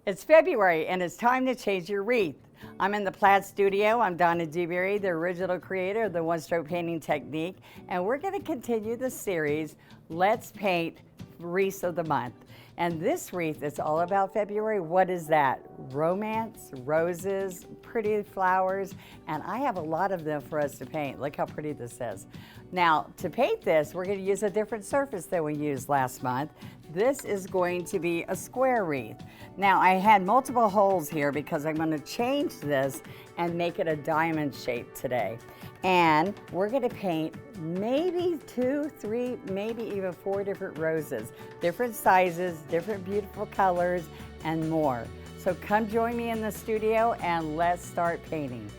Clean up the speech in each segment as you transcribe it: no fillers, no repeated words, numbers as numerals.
It's February and it's time to change your wreath. I'm in the Plaid Studio. I'm Donna Dewberry, the original creator of the one-stroke painting technique, and we're going to continue the series, Let's Paint Wreaths of the Month. And this wreath is all about February. What is that? Romance, roses, pretty flowers, and I have a lot of them for us to paint. Look how pretty this is. Now, to paint this, we're going to use a different surface than we used last month. This is going to be a square wreath. Now, I had multiple holes here because I'm going to change this and make it a diamond shape today. And we're going to paint maybe 2, 3, maybe even 4 different roses, different sizes, different beautiful colors, and more. So come join me in the studio and let's start painting.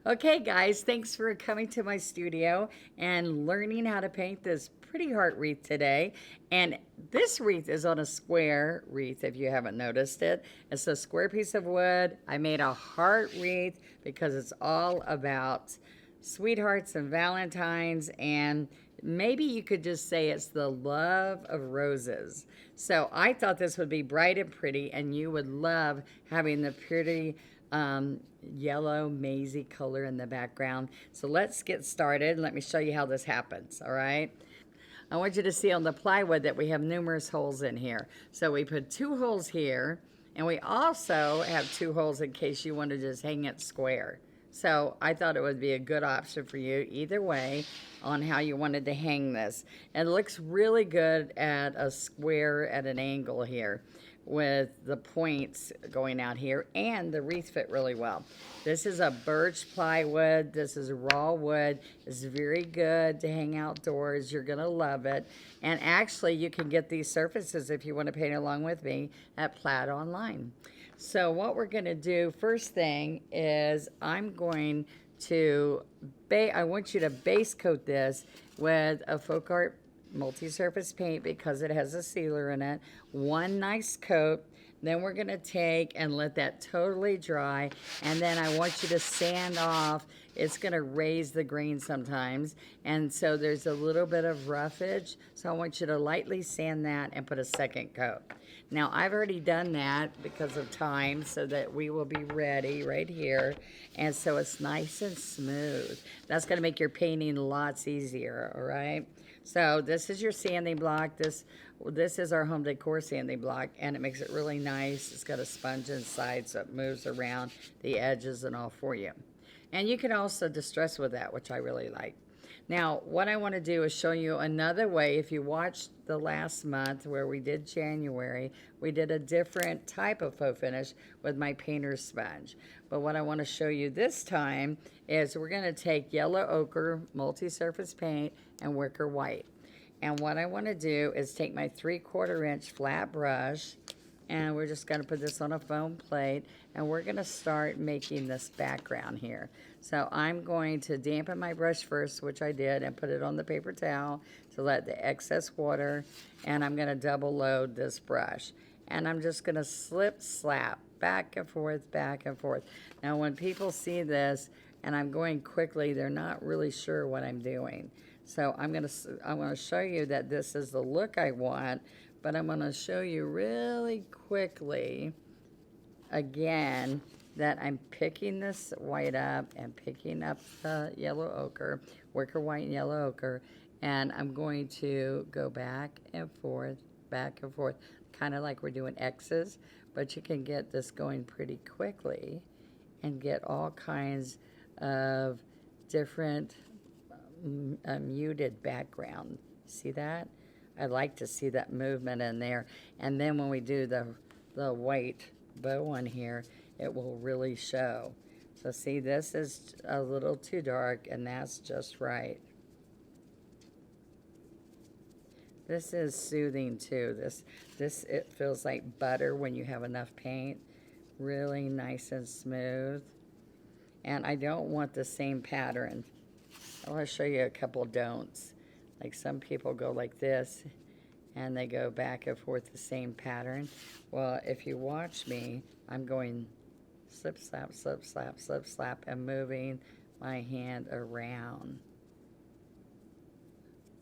Okay guys, thanks for coming to my studio and learning how to paint this pretty heart wreath today. And this wreath is on a square wreath if you haven't noticed it. It's a square piece of wood. I made a heart wreath because it's all about sweethearts and Valentines, and maybe you could just say it's the love of roses. So I thought this would be bright and pretty, and you would love having the pretty yellow mazy color in the background. So let's get started. Let me show you how this happens, all right? I want you to see on the plywood that we have numerous holes in here. So we put 2 holes here, and we also have 2 holes in case you want to just hang it square. So I thought it would be a good option for you either way on how you wanted to hang this. And it looks really good at a square at an angle here with the points going out here, and the wreath fit really well. This is a birch plywood. This is raw wood. It's very good to hang outdoors. You're gonna love it. And actually you can get these surfaces if you want to paint along with me at Plaid Online. So what we're gonna do first thing is I'm going to I want you to base coat this with a FolkArt multi-surface paint because it has a sealer in it. One nice coat. Then we're gonna take and let that totally dry, and then I want you to sand off. It's gonna raise the grain sometimes, and so there's a little bit of roughage, so I want you to lightly sand that and put a second coat. Now I've already done that because of time, so that we will be ready right here, and so it's nice and smooth. That's gonna make your painting lots easier, all right? So this is your sanding block. This is our home decor sanding block, and it makes it really nice. It's got a sponge inside, so it moves around the edges and all for you. And you can also distress with that, which I really like. Now, what I want to do is show you another way. If you watched the last month where we did January, we did a different type of faux finish with my painter's sponge. But what I want to show you this time is we're going to take yellow ochre, multi-surface paint, and wicker white. And what I want to do is take my 3/4 inch flat brush, and we're just going to put this on a foam plate, and we're going to start making this background here. So I'm going to dampen my brush first, which I did, and put it on the paper towel to let the excess water, and I'm going to double load this brush. And I'm just going to slip slap back and forth, back and forth. Now when people see this and I'm going quickly, they're not really sure what I'm doing. So I'm going to show you that this is the look I want, but I'm going to show you really quickly again that I'm picking this white up and picking up the yellow ochre, wicker white and yellow ochre, and I'm going to go back and forth, kind of like we're doing X's, but you can get this going pretty quickly and get all kinds of different muted background. See that? I like to see that movement in there. And then when we do the white bow on here, it will really show. So see, this is a little too dark, and that's just right. This is soothing too. This it feels like butter when you have enough paint. Really nice and smooth. And I don't want the same pattern. I want to show you a couple don'ts. Like some people go like this, and they go back and forth the same pattern. Well, if you watch me, I'm going slip, slap, slip, slap, slip, slap, and moving my hand around.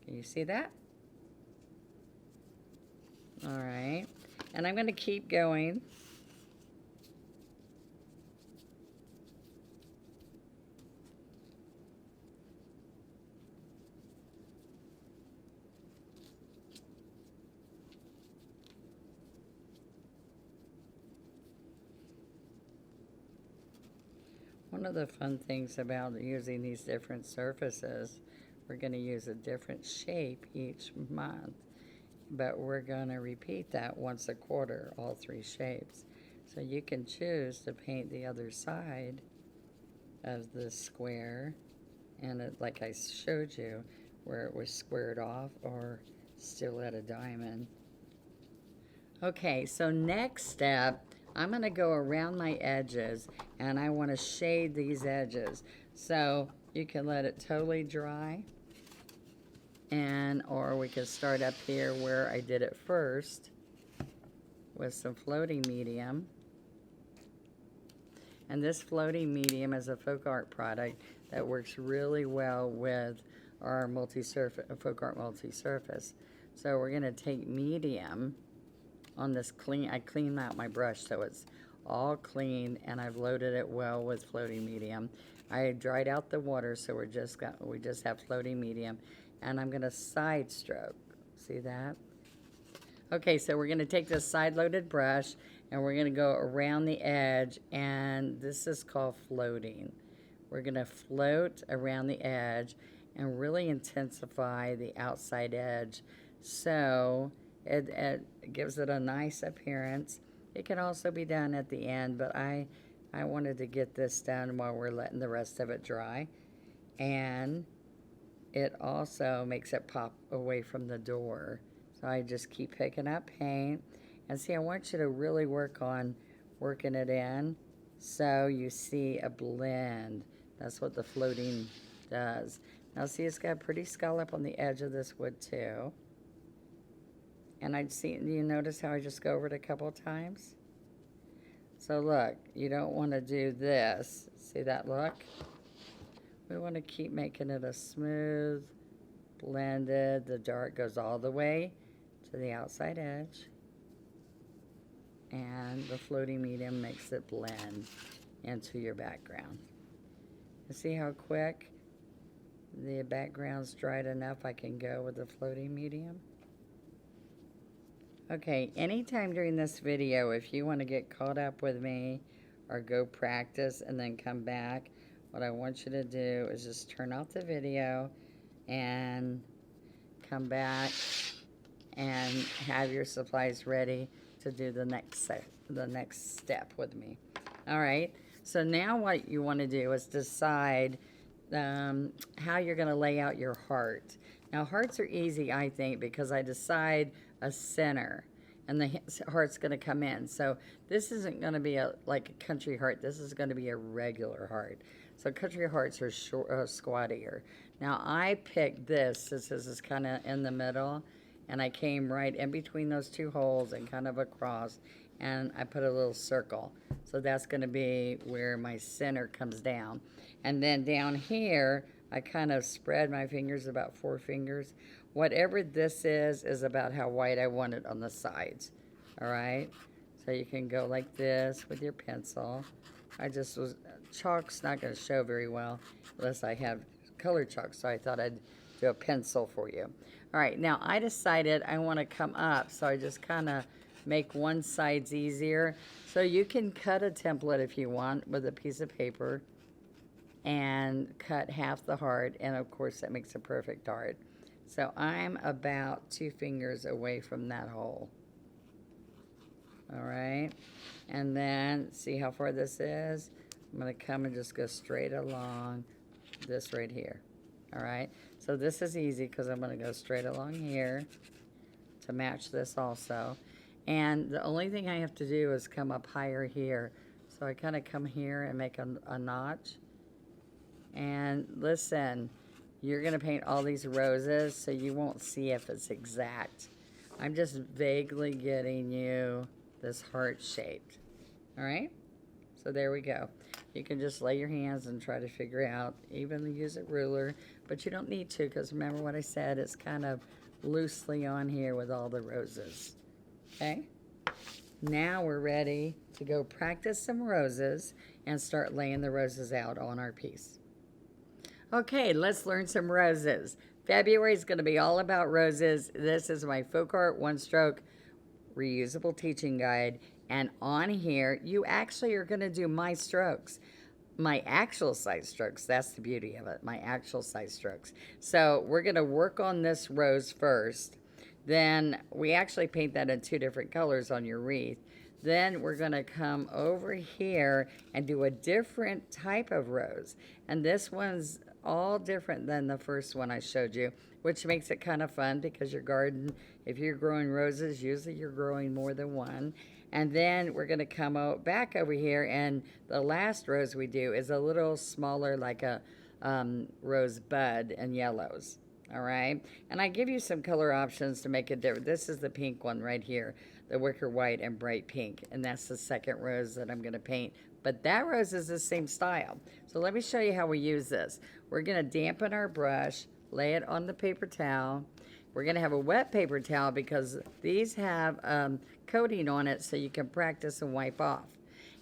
Can you see that? All right. And I'm going to keep going. One of the fun things about using these different surfaces, we're going to use a different shape each month, but we're going to repeat that once a quarter, all 3 shapes. So you can choose to paint the other side of the square, and it, like I showed you, where it was squared off or still at a diamond. Okay, so next step, I'm going to go around my edges, and I want to shade these edges. So you can let it totally dry, and or we can start up here where I did it first with some floating medium. And this floating medium is a FolkArt product that works really well with our FolkArt multi-surface. So we're going to take medium on this I cleaned out my brush so it's all clean, and I've loaded it well with floating medium. I dried out the water, so we just have floating medium, and I'm going to side stroke. See that? Okay, so we're going to take this side-loaded brush, and we're going to go around the edge, and this is called floating. We're going to float around the edge and really intensify the outside edge, so it gives it a nice appearance. It can also be done at the end, but I wanted to get this done while we're letting the rest of it dry. And it also makes it pop away from the door. So I just keep picking up paint. And see, I want you to really work on working it in so you see a blend. That's what the floating does. Now see, it's got a pretty scallop on the edge of this wood too. And you notice how I just go over it a couple of times? So look, you don't want to do this. See that look? We want to keep making it a smooth, blended. The dark goes all the way to the outside edge. And the floating medium makes it blend into your background. You see how quick the background's dried enough I can go with the floating medium? Okay, anytime during this video, if you want to get caught up with me or go practice and then come back, what I want you to do is just turn off the video and come back and have your supplies ready to do the next step with me. All right, so now what you want to do is decide how you're going to lay out your heart. Now, hearts are easy, I think, because I decide a center, and the heart's going to come in. So this isn't going to be like a country heart. This is going to be a regular heart. So country hearts are squattier. Now, I picked this since this is kind of in the middle, and I came right in between those 2 holes and kind of across, and I put a little circle. So that's going to be where my center comes down. And then down here, I kind of spread my fingers, about 4 fingers. Whatever this is about how wide I want it on the sides. All right? So you can go like this with your pencil. Chalk's not going to show very well unless I have colored chalk, so I thought I'd do a pencil for you. All right, now I decided I want to come up, so I just kind of make one side's easier. So you can cut a template if you want with a piece of paper and cut half the heart, and of course that makes a perfect heart. So I'm about 2 fingers away from that hole. All right, and then see how far this is? I'm going to come and just go straight along this right here. All right, so this is easy because I'm going to go straight along here to match this also. And the only thing I have to do is come up higher here. So I kind of come here and make a notch. And listen, you're going to paint all these roses, so you won't see if it's exact. I'm just vaguely getting you this heart shaped. All right? So there we go. You can just lay your hands and try to figure out, even use a ruler, but you don't need to, because remember what I said, it's kind of loosely on here with all the roses. Okay? Now we're ready to go practice some roses and start laying the roses out on our piece. Okay, let's learn some roses. February is going to be all about roses. This is my FolkArt One Stroke reusable teaching guide. And on here, you actually are going to do my strokes. My actual size strokes. That's the beauty of it. My actual size strokes. So we're going to work on this rose first. Then we actually paint that in 2 different colors on your wreath. Then we're going to come over here and do a different type of rose. And this one's all different than the first one I showed you, which makes it kind of fun because your garden, if you're growing roses, usually you're growing more than one. And then we're going to come back over here, and the last rose we do is a little smaller, like a rosebud and yellows. All right, and I give you some color options to make it different. This is the pink one right here, the wicker white and bright pink, and that's the second rose that I'm going to paint. But that rose is the same style. So let me show you how we use this. We're going to dampen our brush, lay it on the paper towel. We're going to have a wet paper towel because these have coating on it so you can practice and wipe off.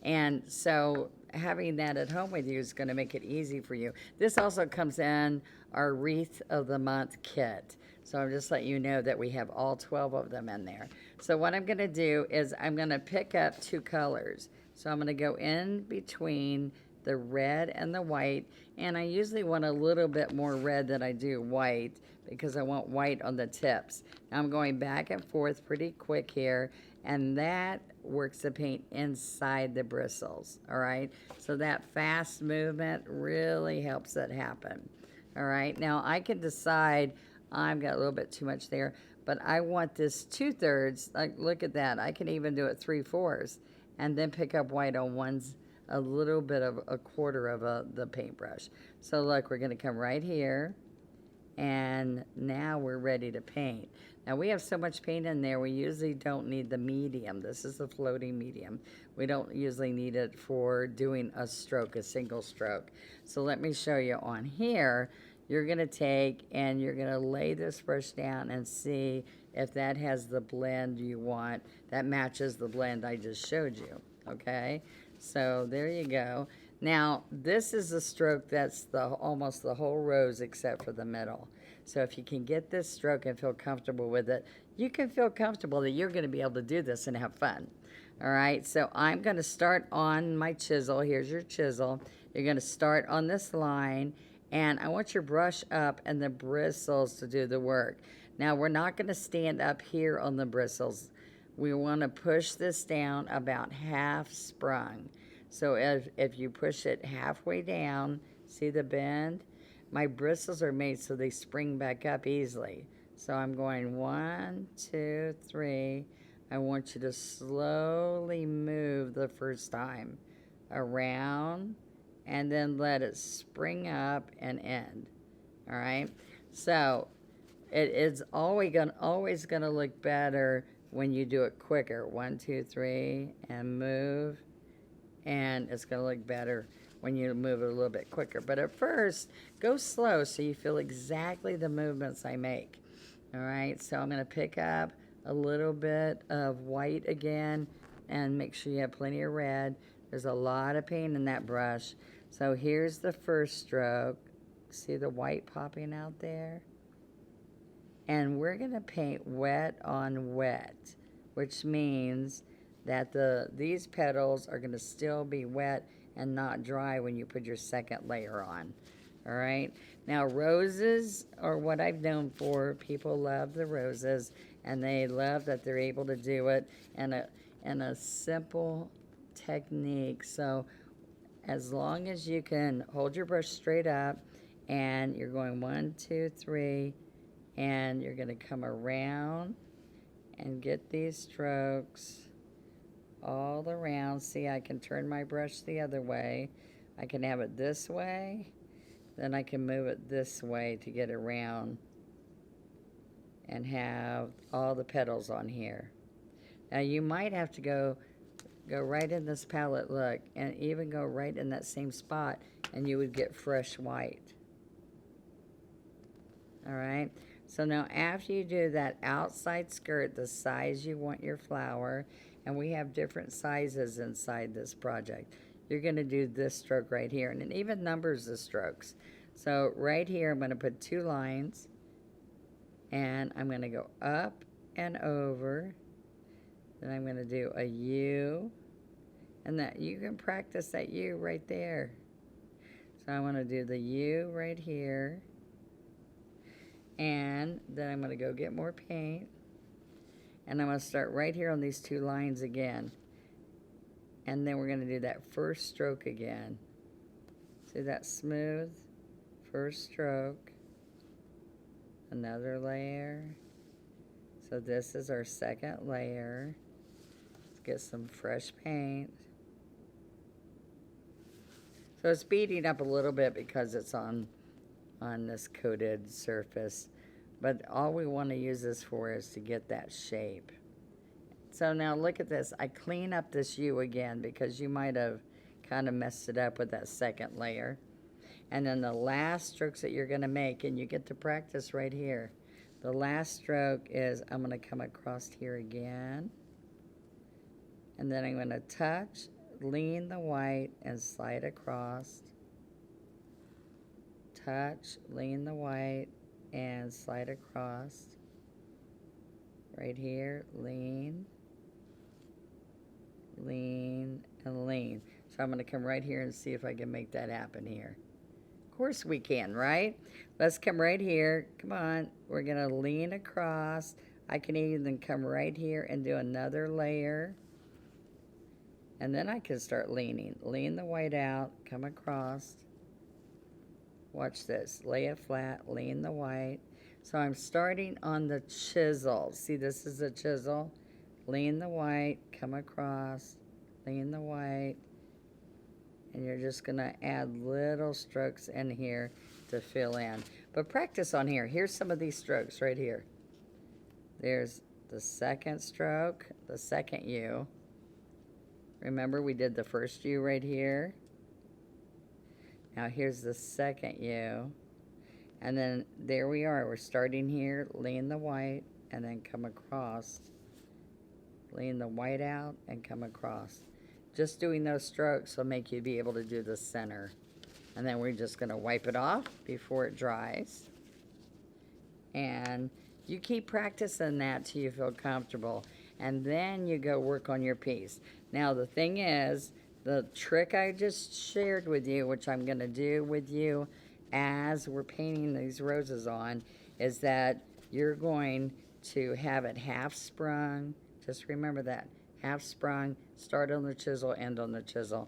And so having that at home with you is going to make it easy for you. This also comes in our Wreath of the Month kit. So I'm just letting you know that we have all 12 of them in there. So what I'm going to do is I'm going to pick up 2 colors. So I'm going to go in between the red and the white. And I usually want a little bit more red than I do white because I want white on the tips. Now I'm going back and forth pretty quick here. And that works the paint inside the bristles, all right? So that fast movement really helps it happen, all right? Now, I can decide, I've got a little bit too much there, but I want this 2/3, like, look at that. I can even do it 3/4, and then pick up white on a little bit of a quarter of the paintbrush. So, look, we're gonna come right here, and now we're ready to paint. Now we have so much paint in there, we usually don't need the medium. This is the floating medium. We don't usually need it for doing a stroke, a single stroke. So let me show you on here. You're gonna take and you're gonna lay this brush down and see if that has the blend you want, that matches the blend I just showed you, okay? So there you go. Now, this is a stroke that's almost the whole rose except for the middle. So if you can get this stroke and feel comfortable with it, you can feel comfortable that you're going to be able to do this and have fun. All right, so I'm going to start on my chisel. Here's your chisel. You're going to start on this line, and I want your brush up and the bristles to do the work. Now, we're not going to stand up here on the bristles. We want to push this down about half sprung. So if you push it halfway down, see the bend? My bristles are made so they spring back up easily. So I'm going 1, 2, 3. I want you to slowly move the first time around and then let it spring up and end. All right? So it is always gonna look better when you do it quicker. 1, 2, 3, and move. And it's going to look better when you move it a little bit quicker. But at first, go slow so you feel exactly the movements I make. All right, so I'm going to pick up a little bit of white again and make sure you have plenty of red. There's a lot of paint in that brush. So here's the first stroke. See the white popping out there? And we're going to paint wet on wet, which means that these petals are going to still be wet and not dry when you put your second layer on. All right. Now, roses are what I've known for. People love the roses, and they love that they're able to do it in a simple technique. So as long as you can hold your brush straight up, and you're going 1, 2, 3, and you're going to come around and get these strokes all around. See, I can turn my brush the other way. I can have it this way. Then I can move it this way to get around and have all the petals on here. Now you might have to go right in this palette, look, and even go right in that same spot, and you would get fresh white. All right. So now after you do that outside skirt, the size you want your flower, and we have different sizes inside this project, you're going to do this stroke right here. And it even numbers the strokes. So right here, I'm going to put 2 lines. And I'm going to go up and over. Then I'm going to do a U. And that you can practice that U right there. So I want to do the U right here. And then I'm going to go get more paint. And I'm going to start right here on these 2 lines again. And then we're going to do that first stroke again. See that smooth first stroke. Another layer. So this is our second layer. Let's get some fresh paint. So it's beating up a little bit because it's on this coated surface. But all we want to use this for is to get that shape. So now look at this. I clean up this U again because you might have kind of messed it up with that second layer. And then the last strokes that you're going to make, and you get to practice right here. The last stroke is I'm going to come across here again. And then I'm going to touch, lean the white, and slide across. Touch, lean the white, and slide across. Right here, lean, lean, and lean. So I'm going to come right here and see if I can make that happen here. Of course we can, right? Let's come right here. Come on. We're going to lean across. I can even come right here and do another layer. And then I can start leaning. Lean the white out, come across. Watch this. Lay it flat, lean the white. So I'm starting on the chisel. See, this is a chisel. Lean the white, come across, lean the white. And you're just going to add little strokes in here to fill in. But practice on here. Here's some of these strokes right here. There's the second stroke, the second U. Remember, we did the first U right here. Now here's the second U. And then there we are. We're starting here, lean the white, and then come across. Lean the white out and come across. Just doing those strokes will make you be able to do the center. And then we're just going to wipe it off before it dries. And you keep practicing that till you feel comfortable. And then you go work on your piece. Now the thing is, the trick I just shared with you, which I'm going to do with you as we're painting these roses on, is that you're going to have it half sprung. Just remember that. Half sprung, start on the chisel, end on the chisel,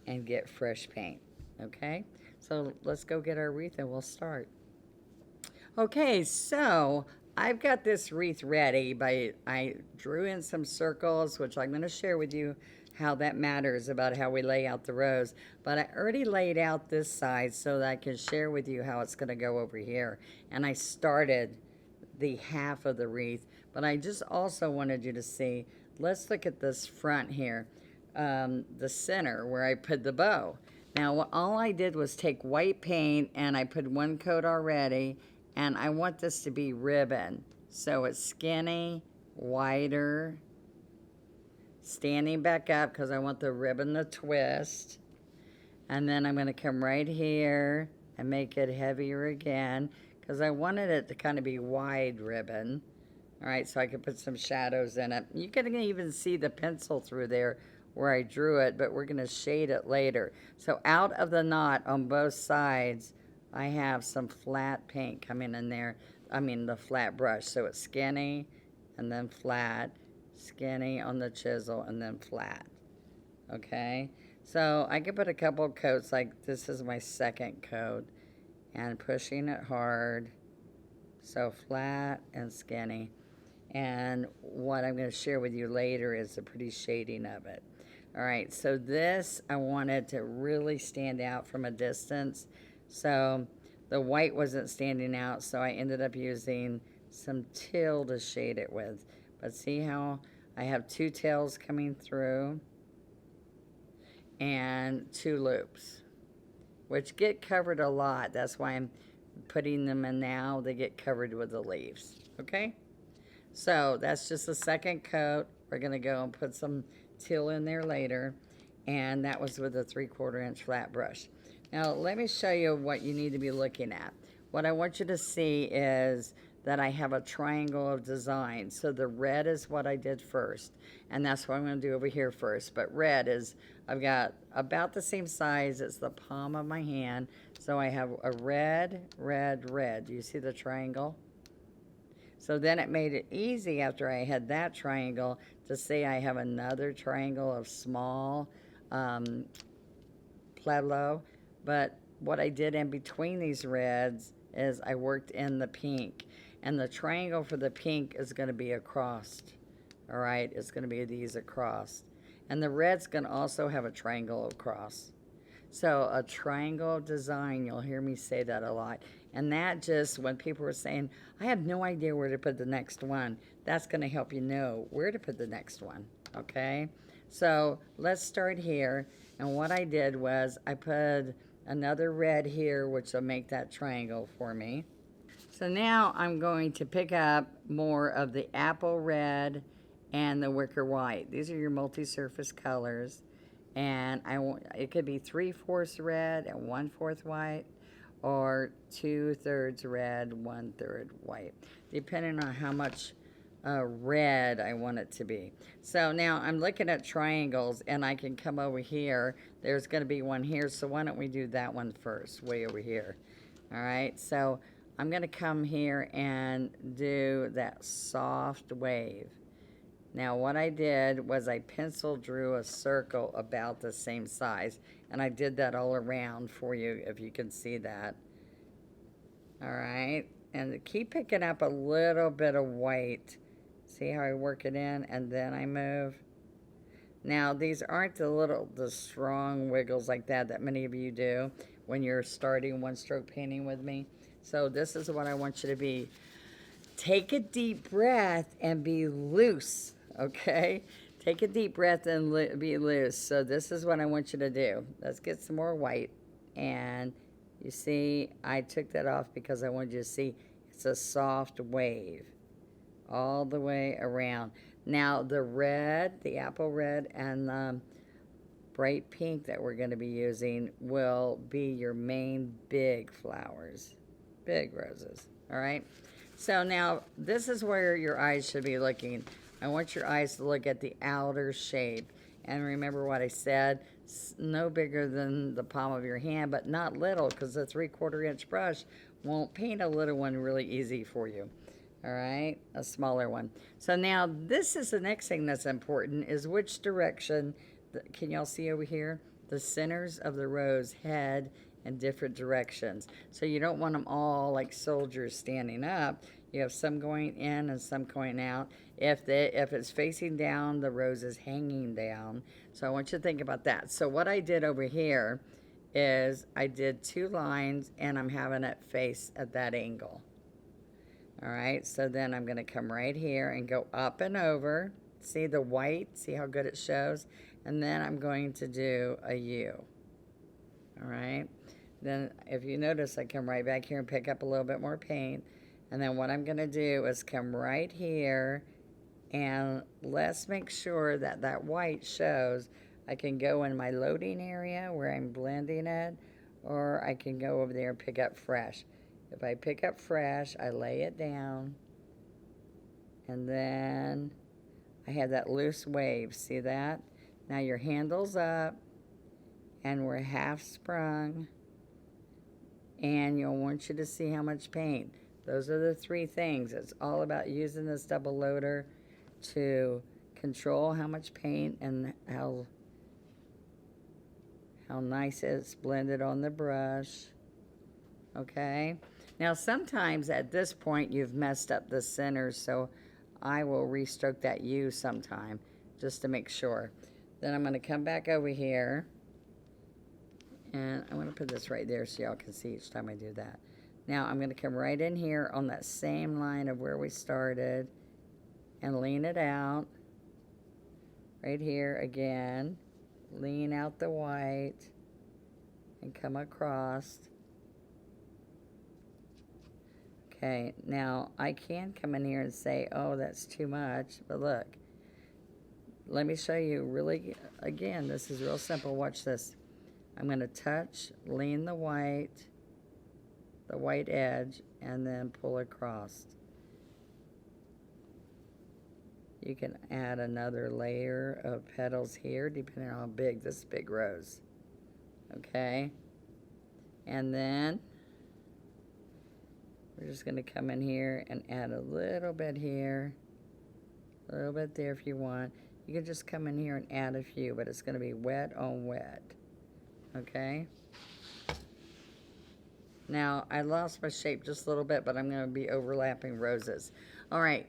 and get fresh paint. Okay? So let's go get our wreath and we'll start. Okay, so I've got this wreath ready, but I drew in some circles, which I'm going to share with you how that matters about how we lay out the rose. But I already laid out this side so that I can share with you how it's going to go over here. And I started the half of the wreath, but I just also wanted you to see, let's look at this front here, the center where I put the bow. Now, all I did was take white paint, and I put one coat already, and I want this to be ribbon. So it's skinny, wider, standing back up because I want the ribbon to twist. And then I'm going to come right here and make it heavier again because I wanted it to kind of be wide ribbon. All right, so I could put some shadows in it. You can even see the pencil through there where I drew it, but we're going to shade it later. So out of the knot on both sides, I have some flat paint coming in there. I mean the flat brush. So it's skinny and then flat, skinny on the chisel and then flat. Okay, so I could put a couple coats, like this is my second coat, and pushing it hard. So flat and skinny. And what I'm going to share with you later is a pretty shading of it. All right, so this I wanted to really stand out from a distance. So the white wasn't standing out, so I ended up using some teal to shade it with. But see how I have 2 tails coming through and 2 loops, which get covered a lot. That's why I'm putting them in now, they get covered with the leaves, okay? So that's just the second coat. We're gonna go and put some teal in there later, and that was with a 3/4 inch flat brush. Now let me show you what you need to be looking at. What I want you to see is that I have a triangle of design. So the red is what I did first, and that's what I'm gonna do over here first. But red is, I've got about the same size as the palm of my hand. So I have a red, red, red. Do you see the triangle? So then it made it easy after I had that triangle to say I have another triangle of small Pueblo. But what I did in between these reds is I worked in the pink. And the triangle for the pink is going to be across. All right, it's going to be these across. And the red's going to also have a triangle across. So a triangle design, you'll hear me say that a lot. And that just, when people were saying, I have no idea where to put the next one, that's going to help you know where to put the next one, okay? So let's start here. And what I did was I put another red here, which will make that triangle for me. So now I'm going to pick up more of the apple red and the wicker white. These are your multi-surface colors. And it could be 3/4 red and 1/4 white, or 2/3 red, 1/3 white, depending on how much red I want it to be. So now I'm looking at triangles, and I can come over here. There's going to be one here, so why don't we do that one first, way over here. All right, so I'm going to come here and do that soft wave. Now what I did was I pencil drew a circle about the same size, and I did that all around for you, if you can see that. All right, and keep picking up a little bit of white. See how I work it in, and then I move. Now these aren't the strong wiggles like that many of you do when you're starting one stroke painting with me. So this is what I want you to be. Take a deep breath and be loose. Okay, take a deep breath and be loose. So this is what I want you to do. Let's get some more white. And you see, I took that off because I wanted you to see it's a soft wave all the way around. Now the red, the apple red, and the bright pink that we're going to be using will be your main big flowers, big roses. All right, so now this is where your eyes should be looking. I want your eyes to look at the outer shape. And remember what I said, no bigger than the palm of your hand, but not little, because the 3/4 inch brush won't paint a little one really easy for you. All right, a smaller one. So now this is the next thing that's important, is which direction, can y'all see over here? The centers of the rose head in different directions. So you don't want them all like soldiers standing up. You have some going in and some going out. If it's facing down, the rose is hanging down. So I want you to think about that. So what I did over here is I did 2 lines, and I'm having it face at that angle. All right, so then I'm going to come right here and go up and over. See the white? See how good it shows? And then I'm going to do a U. All right, then if you notice, I come right back here and pick up a little bit more paint. And then what I'm going to do is come right here, and let's make sure that that white shows. I can go in my loading area where I'm blending it, or I can go over there and pick up fresh. If I pick up fresh, I lay it down, and then I have that loose wave. See that? Now your handle's up, and we're half sprung, and you'll want you to see how much paint. Those are the 3 things. It's all about using this double loader to control how much paint and how nice it's blended on the brush. Okay? Now sometimes at this point you've messed up the center, so I will restroke that U sometime just to make sure. Then I'm going to come back over here, and I'm going to put this right there so y'all can see each time I do that. Now I'm going to come right in here on that same line of where we started and lean it out. Right here again, lean out the white and come across. Okay, now I can come in here and say, oh, that's too much, but look, let me show you really, again, this is real simple. Watch this. I'm going to touch, lean the white edge, and then pull across. You can add another layer of petals here, depending on how big this big rose. Okay? And then we're just going to come in here and add a little bit here, a little bit there if you want. You can just come in here and add a few, but it's going to be wet on wet. Okay? Now, I lost my shape just a little bit, but I'm going to be overlapping roses. All right.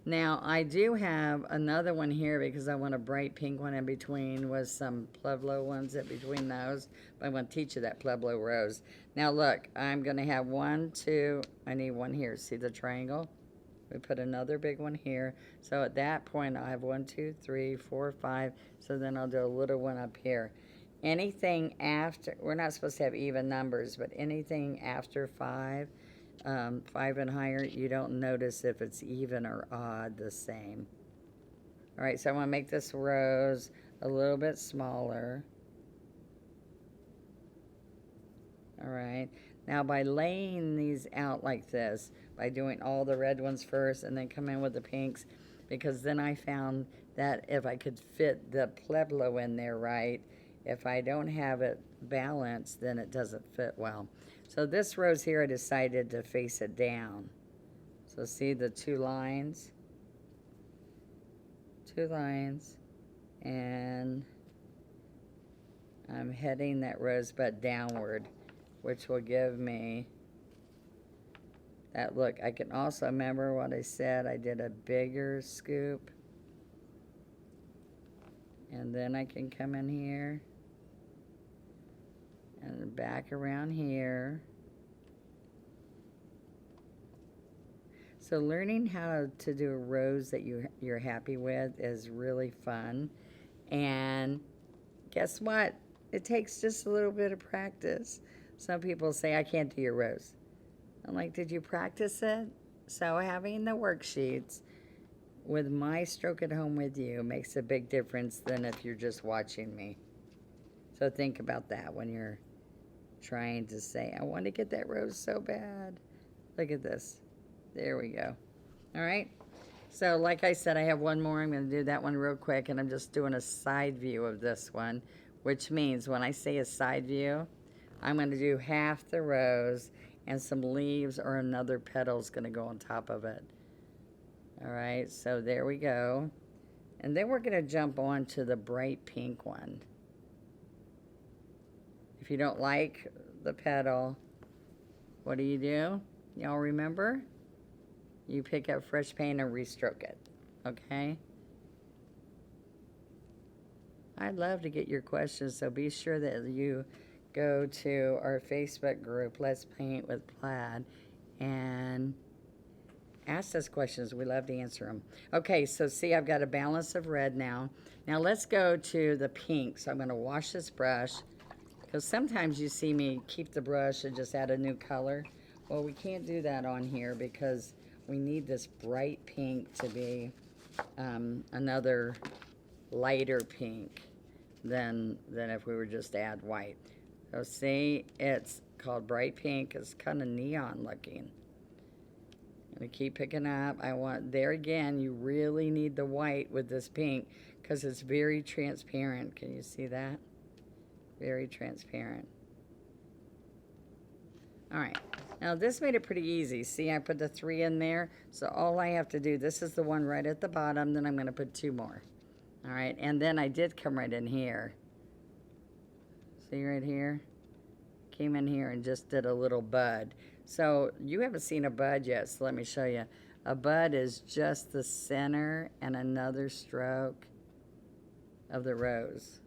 Now, I do have another one here because I want a bright pink one in between with some Pueblo ones in between those. But I'm going to teach you that Pueblo Rose. Now, look, I'm going to have 1, 2, I need one here. See the triangle? We put another big one here. So at that point, I'll have 1, 2, 3, 4, 5. So then I'll do a little one up here. Anything after, we're not supposed to have even numbers, but anything after 5, 5 and higher, you don't notice if it's even or odd the same. All right, so I want to make this rose a little bit smaller. All right, now by laying these out like this, by doing all the red ones first and then come in with the pinks, because then I found that if I could fit the Pueblo in there right, if I don't have it balanced, then it doesn't fit well. So this rose here, I decided to face it down. So see the 2 lines? 2 lines. And I'm heading that rosebud downward, which will give me that look. I can also remember what I said. I did a bigger scoop. And then I can come in here. And back around here. So learning how to do a rose that you're happy with is really fun. And guess what? It takes just a little bit of practice. Some people say, I can't do your rose. I'm like, did you practice it? So having the worksheets with my stroke at home with you makes a big difference than if you're just watching me. So think about that when you're trying to say, I want to get that rose so bad. Look at this. There we go. All right. So like I said, I have one more. I'm going to do that one real quick, and I'm just doing a side view of this one, which means when I say a side view, I'm going to do half the rose and some leaves or another petal is going to go on top of it. All right. So there we go. And then we're going to jump on to the bright pink one. If you don't like the petal, what do? Y'all remember? You pick up fresh paint and restroke it, okay? I'd love to get your questions, so be sure that you go to our Facebook group, Let's Paint with Plaid, and ask us questions. We love to answer them. Okay, so see, I've got a balance of red now. Now let's go to the pink. So I'm going to wash this brush, because sometimes you see me keep the brush and just add a new color. Well, we can't do that on here because we need this bright pink to be another lighter pink than if we were just to add white. So see, it's called bright pink. It's kind of neon looking. I'm going to keep picking up. There again, you really need the white with this pink because it's very transparent. Can you see that? Very transparent. All right. Now this made it pretty easy. See, I put the 3 in there. So all I have to do, this is the one right at the bottom. Then I'm going to put 2 more. All right. And then I did come right in here. See right here? Came in here and just did a little bud. So you haven't seen a bud yet, so let me show you. A bud is just the center and another stroke of the rose.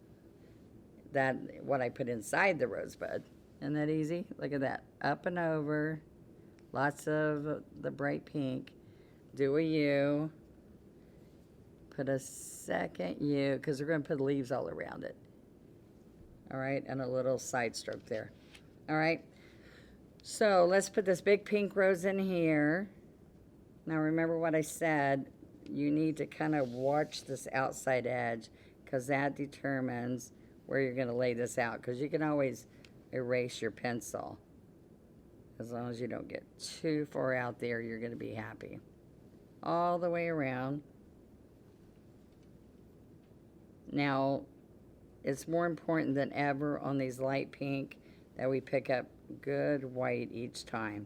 That what I put inside the rosebud. Isn't that easy? Look at that. Up and over. Lots of the bright pink. Do a U. Put a second U, because we're going to put leaves all around it. All right, and a little side stroke there. All right. So let's put this big pink rose in here. Now remember what I said, you need to kind of watch this outside edge because that determines where you're going to lay this out, because you can always erase your pencil. As long as you don't get too far out there, you're going to be happy. All the way around. Now, it's more important than ever on these light pink that we pick up good white each time.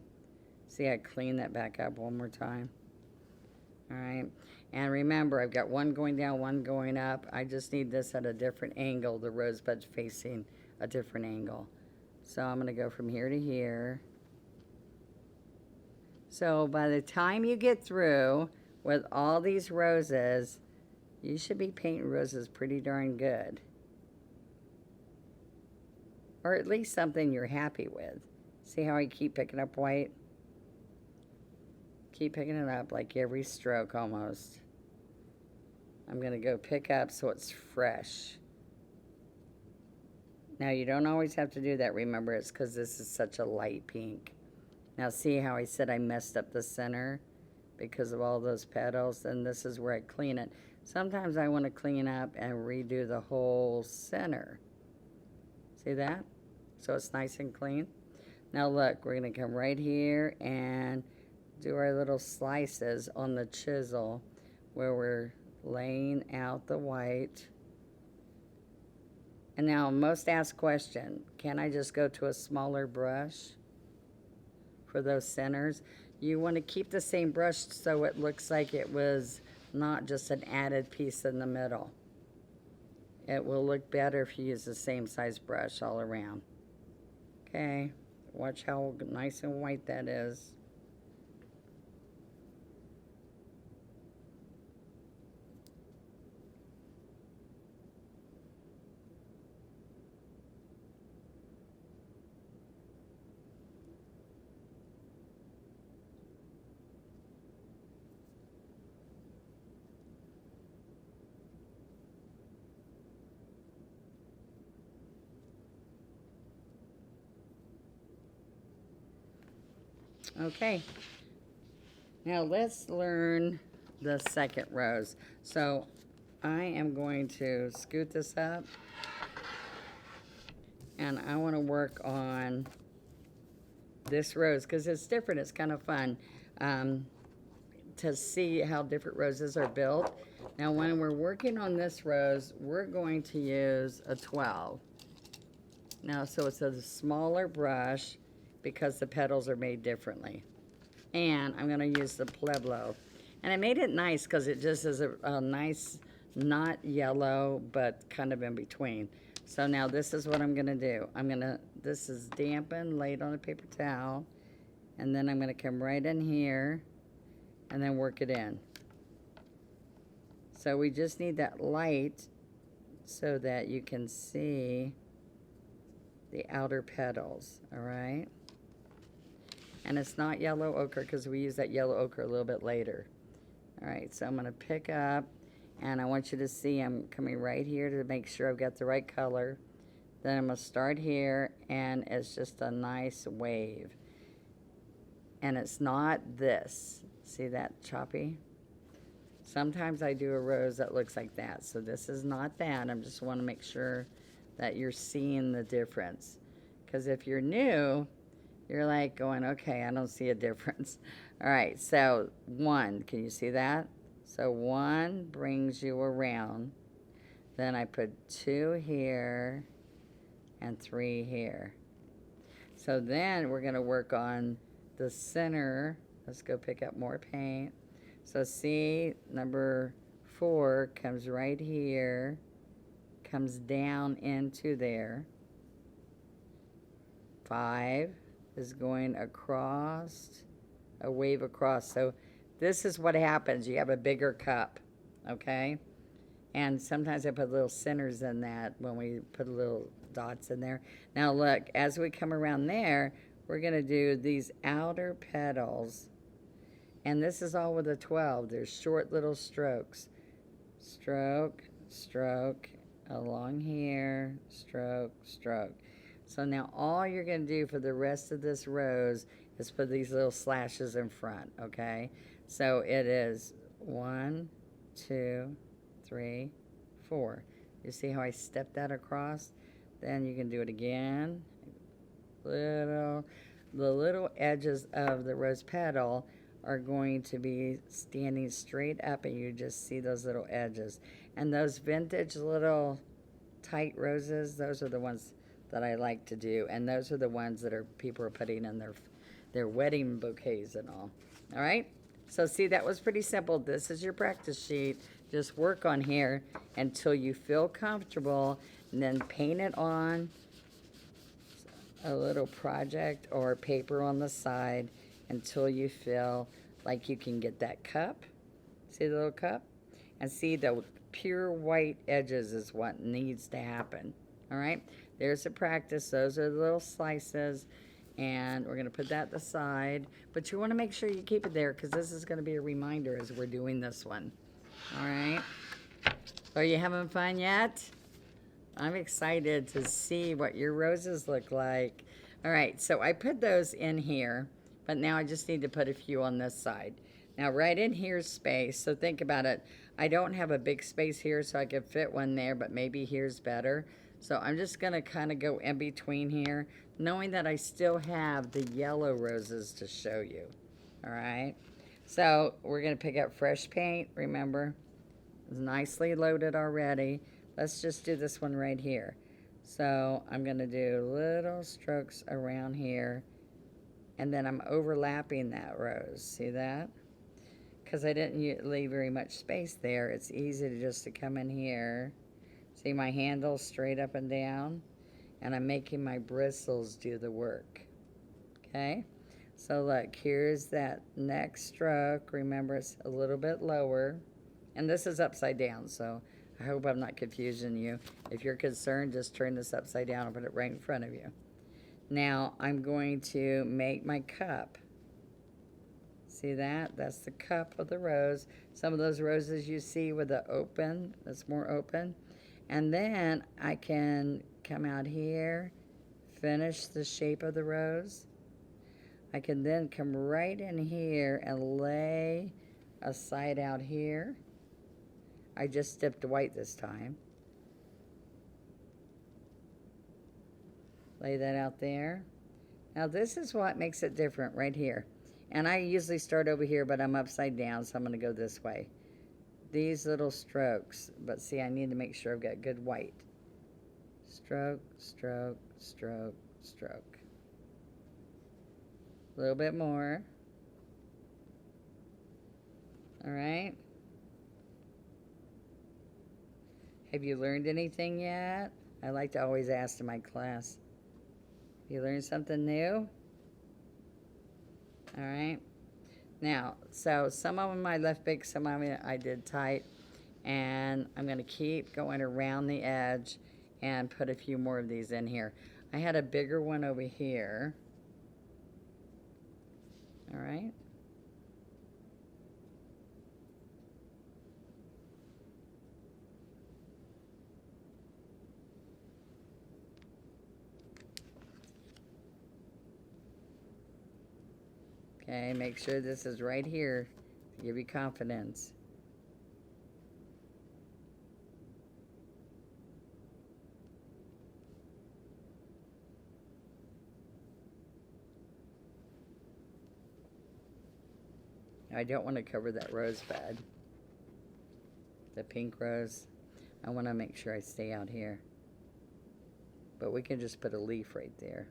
See, I clean that back up one more time. All right. And remember, I've got one going down, one going up. I just need this at a different angle, the rosebuds facing a different angle. So I'm going to go from here to here. So by the time you get through with all these roses, you should be painting roses pretty darn good. Or at least something you're happy with. See how I keep picking up white? Keep picking it up like every stroke almost. I'm going to go pick up so it's fresh. Now you don't always have to do that. Remember, it's because this is such a light pink. Now see how I said I messed up the center because of all those petals? And this is where I clean it. Sometimes I want to clean up and redo the whole center. See that? So it's nice and clean. Now look, we're going to come right here and do our little slices on the chisel where we're laying out the white. And now most ask question, can I just go to a smaller brush for those centers? You want to keep the same brush so it looks like it was not just an added piece in the middle. It will look better if you use the same size brush all around. Okay, watch how nice and white that is. Okay, now let's learn the second rose. So I am going to scoot this up and I want to work on this rose because it's different. It's kind of fun to see how different roses are built. Now when we're working on this rose, we're going to use a 12. Now so it's a smaller brush because the petals are made differently. And I'm going to use the Pueblo. And I made it nice because it just is a nice, not yellow, but kind of in between. So now this is what I'm going to do. This is dampened, laid on a paper towel. And then I'm going to come right in here and then work it in. So we just need that light so that you can see the outer petals, all right? And it's not yellow ochre because we use that yellow ochre a little bit later. All right, so I'm going to pick up, and I want you to see I'm coming right here to make sure I've got the right color. Then I'm going to start here, and it's just a nice wave. And it's not this. See that choppy? Sometimes I do a rose that looks like that. So this is not that. I just want to make sure that you're seeing the difference. Because if you're new, you're like going, okay, I don't see a difference. All right, so 1, can you see that? So 1 brings you around. Then I put 2 here and 3 here. So then we're going to work on the center. Let's go pick up more paint. So see, number 4 comes right here, comes down into there. 5 is going across, a wave across. So this is what happens. You have a bigger cup, okay? And sometimes I put little centers in that when we put little dots in there. Now look, as we come around there, we're going to do these outer petals. And this is all with a 12. There's short little strokes. Stroke, stroke, along here, stroke, stroke. So now all you're going to do for the rest of this rose is put these little slashes in front, okay? So it is 1, 2, 3, 4. You see how I stepped that across? Then you can do it again. The little edges of the rose petal are going to be standing straight up, and you just see those little edges. And those vintage little tight roses, those are the ones that I like to do, and those are the ones that people are putting in their wedding bouquets and all. All right? So see, that was pretty simple. This is your practice sheet. Just work on here until you feel comfortable, and then paint it on a little project or paper on the side until you feel like you can get that cup. See the little cup? And see, the pure white edges is what needs to happen. All right? There's the practice. Those are the little slices. And we're going to put that aside. But you want to make sure you keep it there, because this is going to be a reminder as we're doing this one. All right? Are you having fun yet? I'm excited to see what your roses look like. All right, so I put those in here, but now I just need to put a few on this side. Now, right in here's space, so think about it. I don't have a big space here, so I could fit one there, but maybe here's better. So I'm just going to kind of go in between here, knowing that I still have the yellow roses to show you. All right, so we're going to pick up fresh paint, remember. It's nicely loaded already. Let's just do this one right here. So I'm going to do little strokes around here, and then I'm overlapping that rose. See that? Because I didn't leave very much space there, it's easy to just to come in here. See my handle straight up and down, and I'm making my bristles do the work. Okay? So look, here's that next stroke. Remember, it's a little bit lower, and this is upside down, so I hope I'm not confusing you. If you're concerned, just turn this upside down and put it right in front of you. Now, I'm going to make my cup. See that? That's the cup of the rose. Some of those roses you see with the open, that's more open. And then I can come out here, finish the shape of the rose. I can then come right in here and lay a side out here. I just dipped white this time. Lay that out there. Now this is what makes it different right here. And I usually start over here, but I'm upside down, so I'm going to go this way. These little strokes, but see, I need to make sure I've got good white. Stroke, stroke, stroke, stroke. A little bit more. All right. Have you learned anything yet? I like to always ask in my class. You learned something new? All right. Now, so some of them I left big, some of them I did tight. And I'm going to keep going around the edge and put a few more of these in here. I had a bigger one over here. All right. Okay, make sure this is right here to give you confidence. I don't want to cover that rosebud, the pink rose. I want to make sure I stay out here. But we can just put a leaf right there.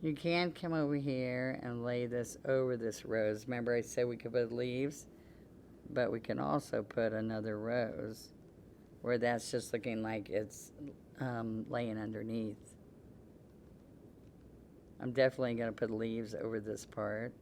You can come over here and lay this over this rose. Remember I said we could put leaves, but we can also put another rose where that's just looking like it's laying underneath. I'm definitely going to put leaves over this part.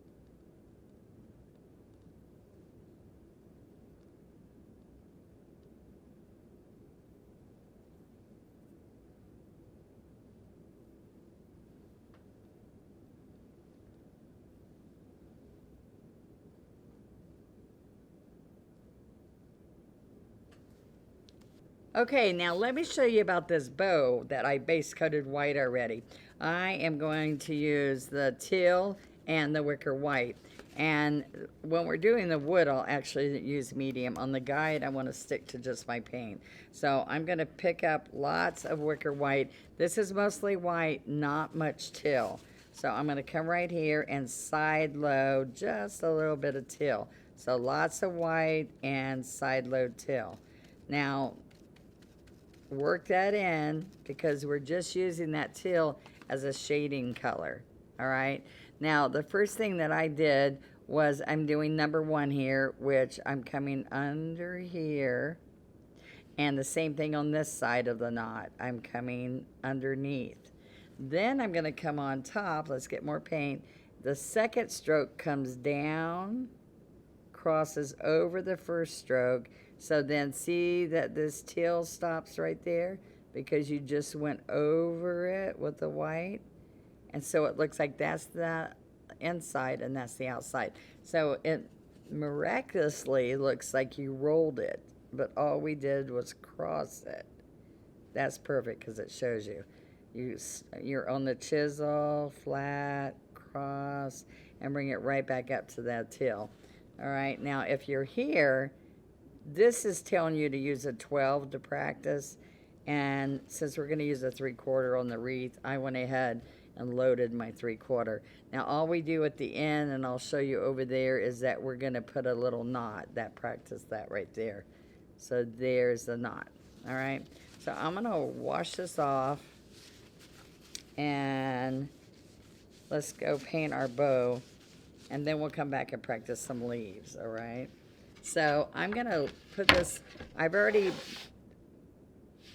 Okay, now let me show you about this bow that I base coated white already. I am going to use the teal and the wicker white. And when we're doing the wood, I'll actually use medium. On the guide, I want to stick to just my paint. So I'm going to pick up lots of wicker white. This is mostly white, not much teal. So I'm going to come right here and side load just a little bit of teal. So lots of white and side load teal. Now, work that in because we're just using that teal as a shading color. All right. Now, the first thing that I did was I'm doing number 1 here, which I'm coming under here. And the same thing on this side of the knot. I'm coming underneath. Then I'm going to come on top. Let's get more paint. The second stroke comes down, crosses over the first stroke. So then see that this teal stops right there because you just went over it with the white. And so it looks like that's the inside and that's the outside. So it miraculously looks like you rolled it, but all we did was cross it. That's perfect because it shows you. You're on the chisel, flat, cross, and bring it right back up to that teal. All right, now if you're here, this is telling you to use a 12 to practice, and since we're going to use a 3/4 on the wreath, I went ahead and loaded my 3/4. Now all we do at the end, and I'll show you over there, is that we're going to put a little knot. That practice that right there. So there's the knot. All right, so I'm going to wash this off, and let's go paint our bow, and then we'll come back and practice some leaves. All right. So I'm going to put this, I've already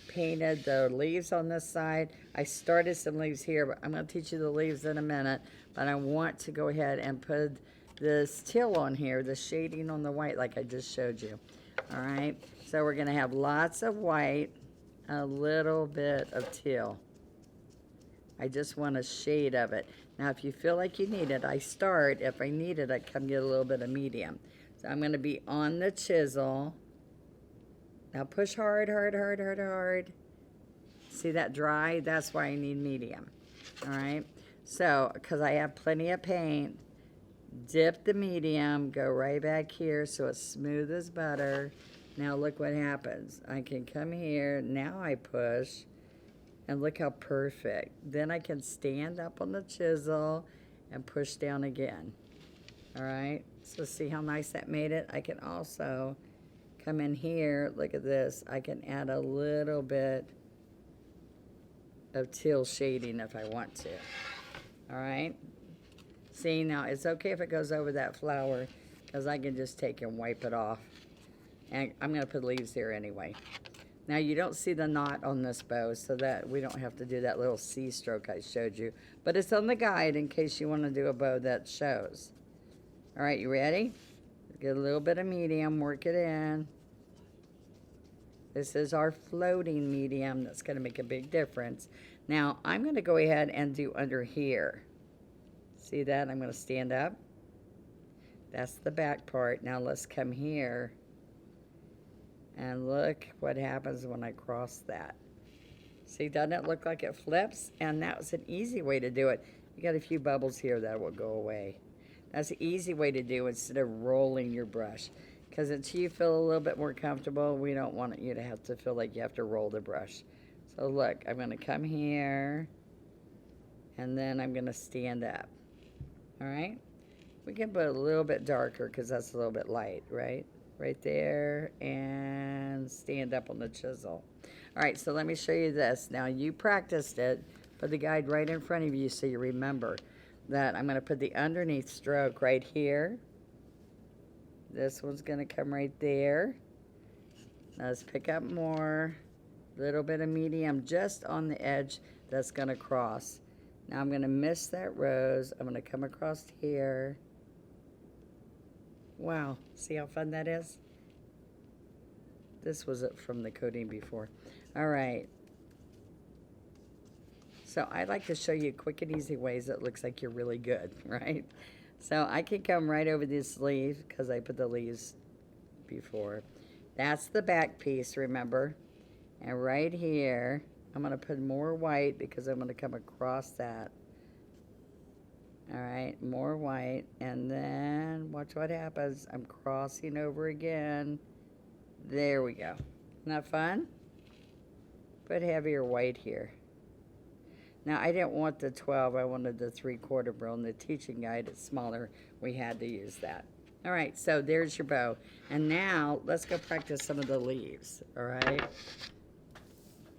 painted the leaves on this side. I started some leaves here, but I'm going to teach you the leaves in a minute. But I want to go ahead and put this teal on here, the shading on the white like I just showed you. All right, so we're going to have lots of white, a little bit of teal. I just want a shade of it. Now if you feel like you need it, I start. If I need it, I come get a little bit of medium. So I'm going to be on the chisel. Now push hard, hard, hard, hard, hard. See that dry? That's why I need medium. All right. So, because I have plenty of paint, dip the medium, go right back here so it's smooth as butter. Now look what happens. I can come here. Now I push. And look how perfect. Then I can stand up on the chisel and push down again. All right, so see how nice that made it? I can also come in here, look at this. I can add a little bit of teal shading if I want to. All right, see now it's okay if it goes over that flower because I can just take and wipe it off. And I'm going to put leaves here anyway. Now you don't see the knot on this bow, so that we don't have to do that little C stroke I showed you. But it's on the guide in case you want to do a bow that shows. All right, you ready? Get a little bit of medium, work it in. This is our floating medium that's going to make a big difference. Now, I'm going to go ahead and do under here. See that? I'm going to stand up. That's the back part. Now let's come here. And look what happens when I cross that. See, doesn't it look like it flips? And that was an easy way to do it. You got a few bubbles here that will go away. That's an easy way to do instead of rolling your brush. Because until you feel a little bit more comfortable, we don't want you to have to feel like you have to roll the brush. So look, I'm going to come here. And then I'm going to stand up. All right? We can put a little bit darker because that's a little bit light, right? Right there. And stand up on the chisel. All right, so let me show you this. Now, you practiced it. Put the guide right in front of you so you remember that I'm going to put the underneath stroke right here. This one's going to come right there. Now let's pick up more. Little bit of medium just on the edge that's going to cross. Now I'm going to miss that rose. I'm going to come across here. Wow, see how fun that is? This was it from the coating before. All right. So I like to show you quick and easy ways that looks like you're really good, right? So I can come right over this leaf because I put the leaves before. That's the back piece, remember? And right here, I'm going to put more white because I'm going to come across that. All right, more white. And then watch what happens. I'm crossing over again. There we go. Isn't that fun? Put heavier white here. Now, I didn't want the 12. I wanted the 3/4 burl. In the teaching guide, it's smaller. We had to use that. All right, so there's your bow. And now, let's go practice some of the leaves, all right?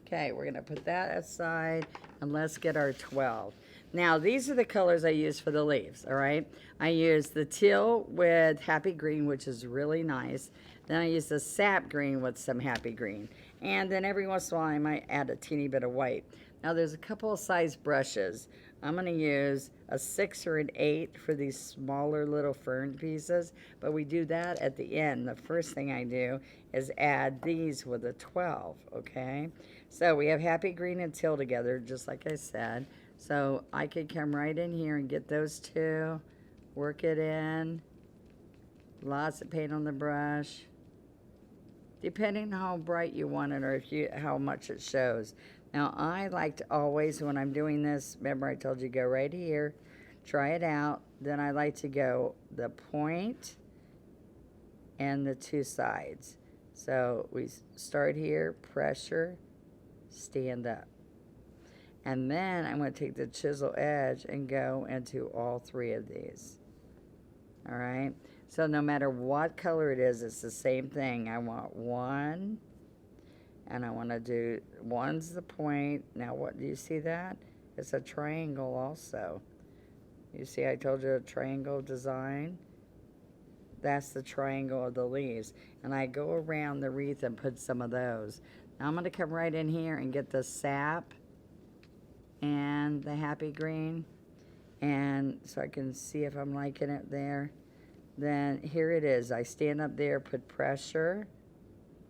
Okay, we're going to put that aside, and let's get our 12. Now, these are the colors I use for the leaves, all right? I use the teal with happy green, which is really nice. Then I use the sap green with some happy green. And then every once in a while, I might add a teeny bit of white. Now, there's a couple of size brushes. I'm going to use a 6 or an 8 for these smaller little fern pieces, but we do that at the end. The first thing I do is add these with a 12, okay? So we have happy green and teal together, just like I said. So I could come right in here and get those two, work it in. Lots of paint on the brush. Depending on how bright you want it or how much it shows. Now, I like to always, when I'm doing this, remember I told you go right here, try it out. Then I like to go the point and the two sides. So we start here, pressure, stand up. And then I'm going to take the chisel edge and go into all three of these. All right? So no matter what color it is, it's the same thing. I want one. And I want to do, one's the point. Now, what do you see that? It's a triangle also. You see, I told you a triangle design. That's the triangle of the leaves. And I go around the wreath and put some of those. Now, I'm going to come right in here and get the sap and the happy green. And so I can see if I'm liking it there. Then here it is. I stand up there, put pressure,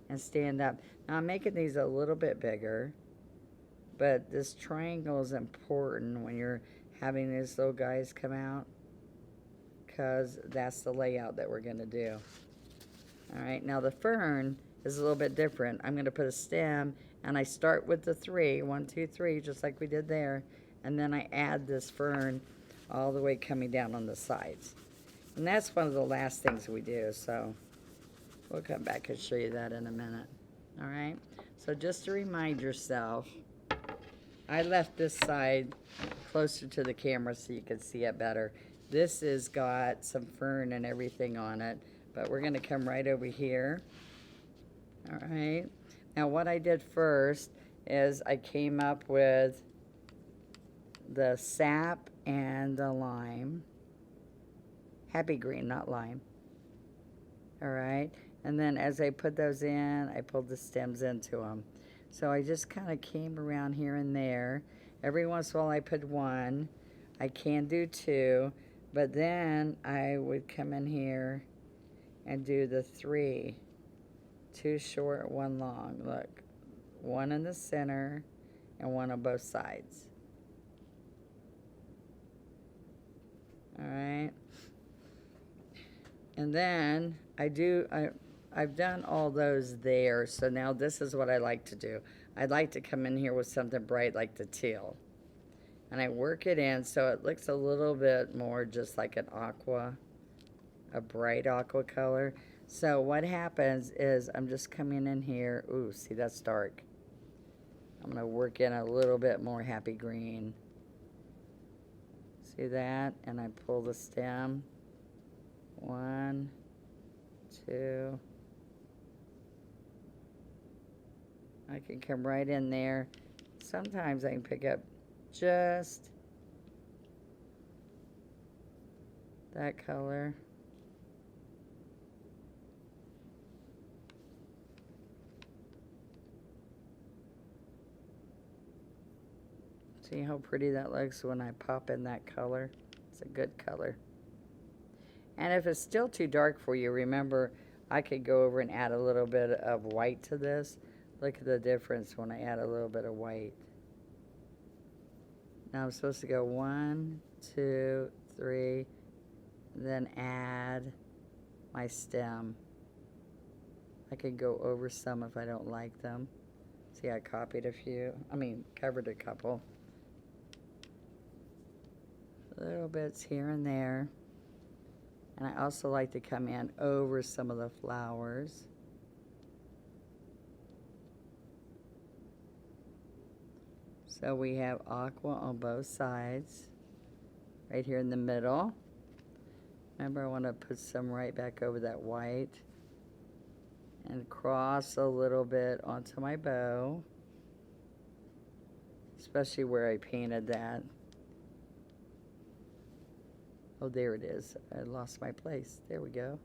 and stand up. Now I'm making these a little bit bigger, but this triangle is important when you're having these little guys come out, because that's the layout that we're going to do. All right, now the fern is a little bit different. I'm going to put a stem, and I start with the 3, 1, 2, 3, just like we did there, and then I add this fern all the way coming down on the sides. And that's one of the last things we do, so we'll come back and show you that in a minute. All right, so just to remind yourself, I left this side closer to the camera so you can see it better. This has got some fern and everything on it, but we're going to come right over here. All right, now what I did first is I came up with the sap and the lime. Happy green, not lime. All right. And then as I put those in, I pulled the stems into them. So I just kind of came around here and there. Every once in a while I put 1. I can do 2. But then I would come in here and do the 3. 2 short, 1 long. Look. 1 in the center and 1 on both sides. All right. And then I've done all those there, so now this is what I like to do. I'd like to come in here with something bright like the teal. And I work it in so it looks a little bit more just like an aqua, a bright aqua color. So what happens is I'm just coming in here. Ooh, see, that's dark. I'm going to work in a little bit more happy green. See that? And I pull the stem. 1, 2. I can come right in there. Sometimes I can pick up just that color. See how pretty that looks when I pop in that color? It's a good color. And if it's still too dark for you, remember, I could go over and add a little bit of white to this. Look at the difference when I add a little bit of white. Now I'm supposed to go 1, 2, 3, then add my stem. I could go over some if I don't like them. See, I copied a few, covered a couple. Little bits here and there. And I also like to come in over some of the flowers. So we have aqua on both sides. Right here in the middle. Remember, I want to put some right back over that white. And cross a little bit onto my bow. Especially where I painted that. Oh, there it is. I lost my place. There we go.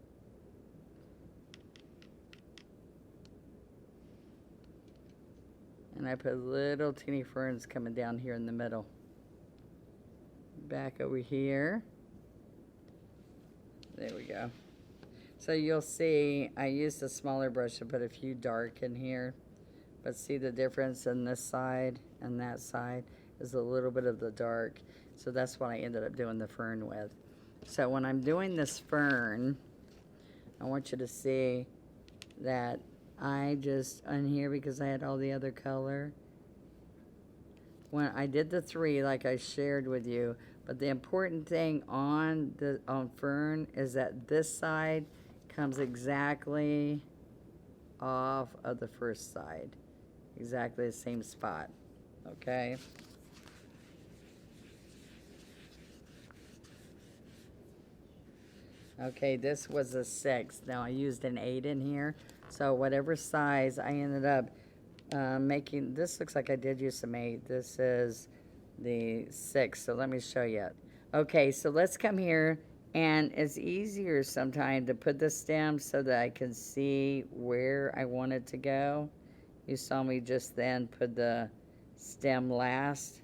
And I put little teeny ferns coming down here in the middle. Back over here. There we go. So you'll see I used a smaller brush to put a few dark in here. But see the difference in this side and that side is a little bit of the dark. So that's what I ended up doing the fern with. So when I'm doing this fern, I want you to see that I just, on here, because I had all the other color, when I did the 3 like I shared with you, but the important thing on fern is that this side comes exactly off of the first side. Exactly the same spot, okay? Okay, this was a 6. Now I used an 8 in here. So whatever size I ended up making, this looks like I did use some 8. This is the 6, so let me show you. Okay, so let's come here, and it's easier sometimes to put the stem so that I can see where I want it to go. You saw me just then put the stem last.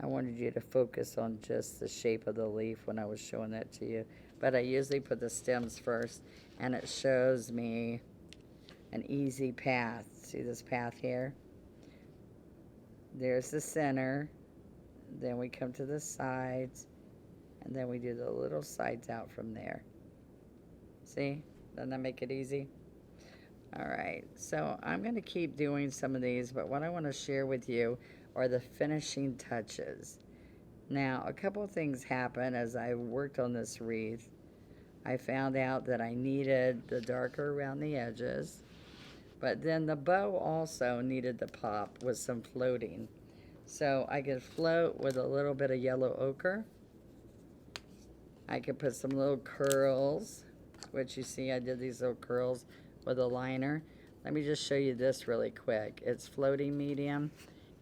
I wanted you to focus on just the shape of the leaf when I was showing that to you. But I usually put the stems first, and it shows me an easy path. See this path here? There's the center. Then we come to the sides, and then we do the little sides out from there. See? Doesn't that make it easy? All right, so I'm going to keep doing some of these, but what I want to share with you are the finishing touches. Now, a couple of things happened as I worked on this wreath. I found out that I needed the darker around the edges, but then the bow also needed to pop with some floating. So I could float with a little bit of yellow ochre. I could put some little curls, which you see I did these little curls with a liner. Let me just show you this really quick. It's floating medium,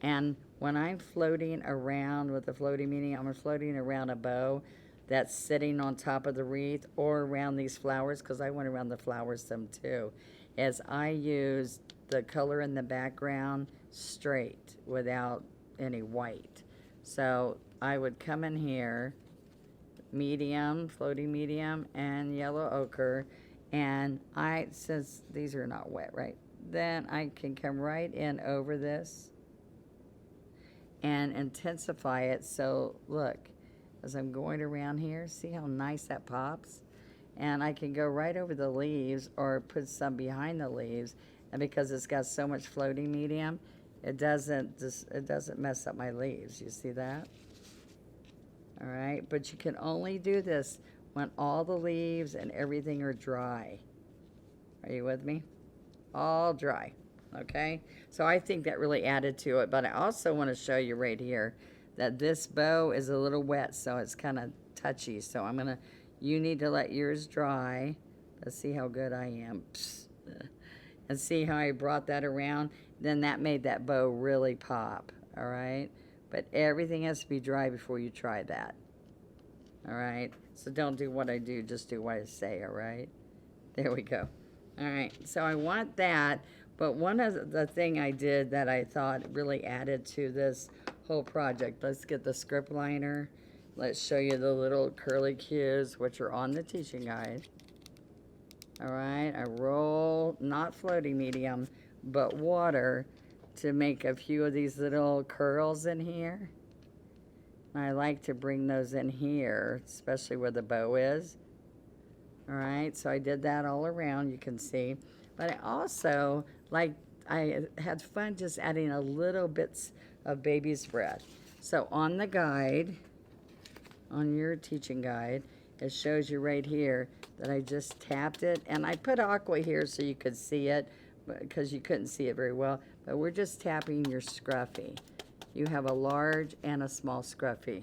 and when I'm floating around with the floating medium, I'm floating around a bow that's sitting on top of the wreath or around these flowers, because I went around the flowers some too, as I use the color in the background straight without any white. So I would come in here, medium, floating medium, and yellow ochre, and since these are not wet, right, then I can come right in over this and intensify it. So look, as I'm going around here, see how nice that pops? And I can go right over the leaves or put some behind the leaves, and because it's got so much floating medium, it doesn't mess up my leaves. You see that? All right, but you can only do this when all the leaves and everything are dry. Are you with me? All dry, okay? So I think that really added to it, but I also want to show you right here that this bow is a little wet, so it's kind of touchy. So you need to let yours dry. Let's see how good I am. And see how I brought that around? Then that made that bow really pop, all right? But everything has to be dry before you try that, all right? So don't do what I do, just do what I say, all right? There we go. All right, so I want that, but one of the thing I did that I thought really added to this whole project, let's get the script liner. Let's show you the little curlicues, which are on the teaching guide. All right, I roll, not floating medium, but water to make a few of these little curls in here. I like to bring those in here, especially where the bow is. All right, so I did that all around, you can see. But I also I had fun just adding a little bits of baby's breath. So on the guide, on your teaching guide, it shows you right here that I just tapped it, and I put aqua here so you could see it, because you couldn't see it very well, but we're just tapping your scruffy. You have a large and a small scruffy.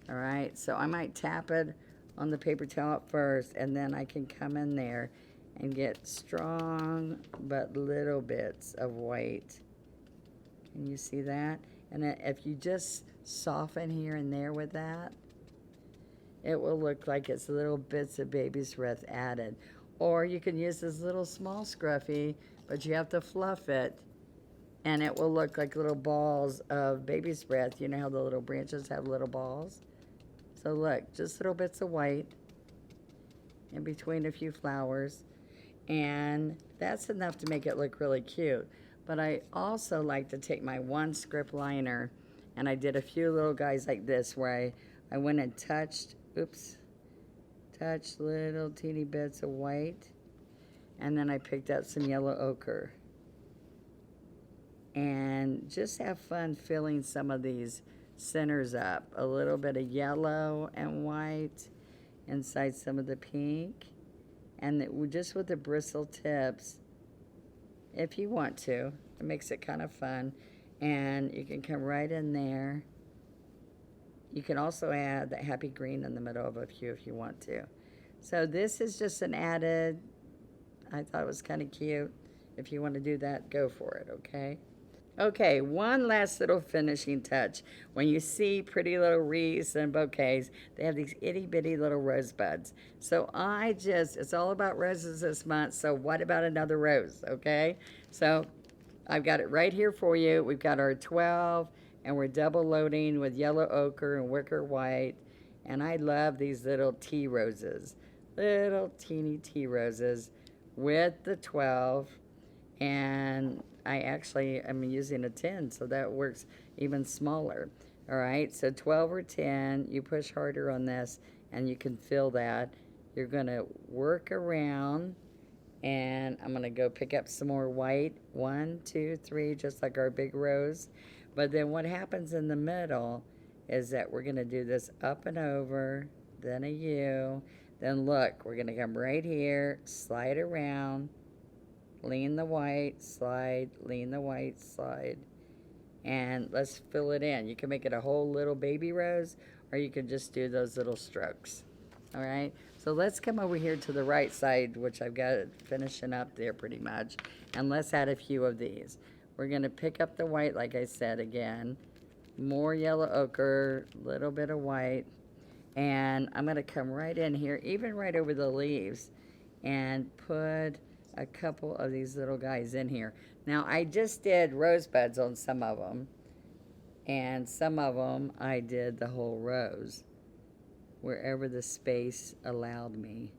All right, so I might tap it on the paper towel at first, and then I can come in there and get strong but little bits of white. Can you see that? And if you just soften here and there with that, it will look like it's little bits of baby's breath added. Or you can use this little small scruffy, but you have to fluff it, and it will look like little balls of baby's breath. You know how the little branches have little balls? So look, just little bits of white in between a few flowers, and that's enough to make it look really cute. But I also like to take my one script liner, and I did a few little guys like this where I went and touched little teeny bits of white, and then I picked up some yellow ochre. And just have fun filling some of these centers up. A little bit of yellow and white inside some of the pink. And just with the bristle tips, if you want to. It makes it kind of fun. And you can come right in there. You can also add that happy green in the middle of a few if you want to. So this is just an added, I thought it was kind of cute. If you want to do that, go for it, okay? Okay, one last little finishing touch. When you see pretty little wreaths and bouquets, they have these itty bitty little rosebuds. So it's all about roses this month, so what about another rose, okay? So I've got it right here for you. We've got our 12, and we're double loading with yellow ochre and wicker white. And I love these little tea roses, little teeny tea roses with the 12. And I actually am using a 10, so that works even smaller. All right, so 12 or 10, you push harder on this, and you can feel that. You're going to work around, and I'm going to go pick up some more white. 1, 2, 3, just like our big rose. But then what happens in the middle is that we're going to do this up and over, then a U. Then look, we're going to come right here, slide around, lean the white, slide, lean the white, slide, and let's fill it in. You can make it a whole little baby rose, or you can just do those little strokes. All right, so let's come over here to the right side, which I've got it finishing up there pretty much, and let's add a few of these. We're going to pick up the white, like I said, again, more yellow ochre, little bit of white, and I'm going to come right in here, even right over the leaves, and put a couple of these little guys in here. Now, I just did rosebuds on some of them, and some of them I did the whole rose, wherever the space allowed me.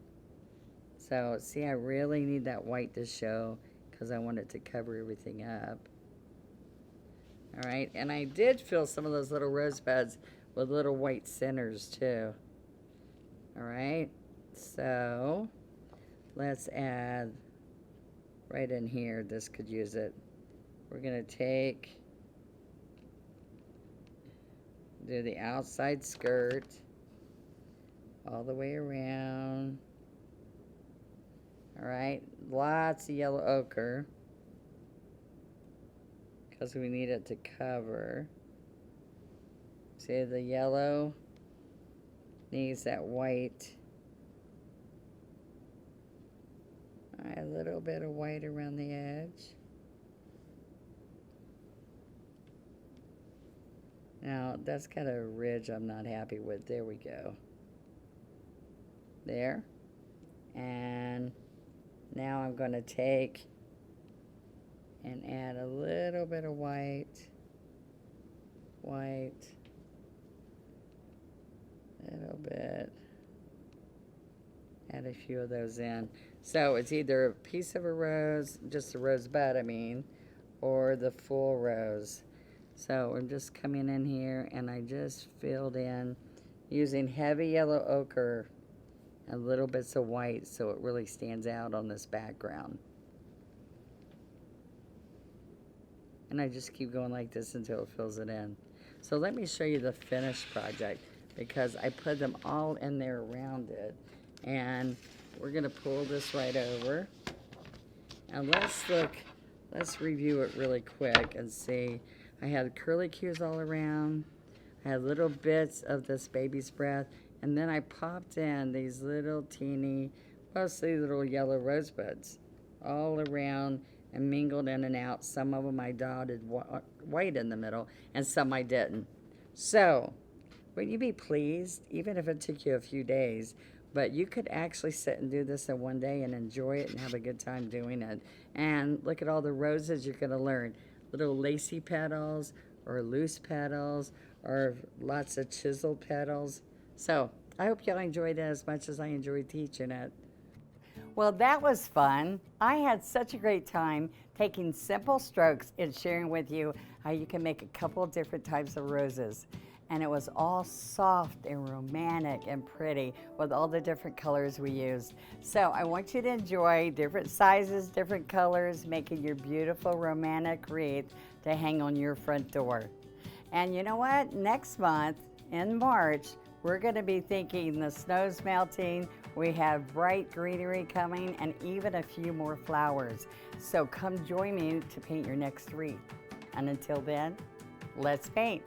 So, see, I really need that white to show, because I want it to cover everything up. All right, and I did fill some of those little rosebuds with little white centers, too. All right, so let's add right in here, this could use it. We're gonna do the outside skirt all the way around. All right, lots of yellow ochre because we need it to cover. See, the yellow needs that white. A little bit of white around the edge. Now, that's kind of a ridge I'm not happy with. There we go. There. And now I'm going to take and add a little bit of white. White. A little bit. Add a few of those in. So it's either a piece of a rose, just a rosebud, I mean, or the full rose. So I'm just coming in here, and I just filled in using heavy yellow ochre and little bits of white so it really stands out on this background. and I just keep going like this until it fills it in. So let me show you the finished project because I put them all in there around it. And we're gonna pull this right over. And let's review it really quick and see. I had curlicues all around. I had little bits of this baby's breath. And then I popped in these little teeny, mostly little yellow rosebuds all around and mingled in and out. Some of them I dotted white in the middle, and some I didn't. So, wouldn't you be pleased, even if it took you a few days, but you could actually sit and do this in one day and enjoy it and have a good time doing it. And look at all the roses you're gonna learn. Little lacy petals, or loose petals, or lots of chisel petals. So, I hope y'all enjoyed it as much as I enjoyed teaching it. Well, that was fun. I had such a great time taking simple strokes and sharing with you how you can make a couple of different types of roses. And it was all soft and romantic and pretty with all the different colors we used. So I want you to enjoy different sizes, different colors, making your beautiful romantic wreath to hang on your front door. And you know what? Next month in March, we're going to be thinking the snow's melting, we have bright greenery coming, and even a few more flowers. So come join me to paint your next wreath. And until then, let's paint.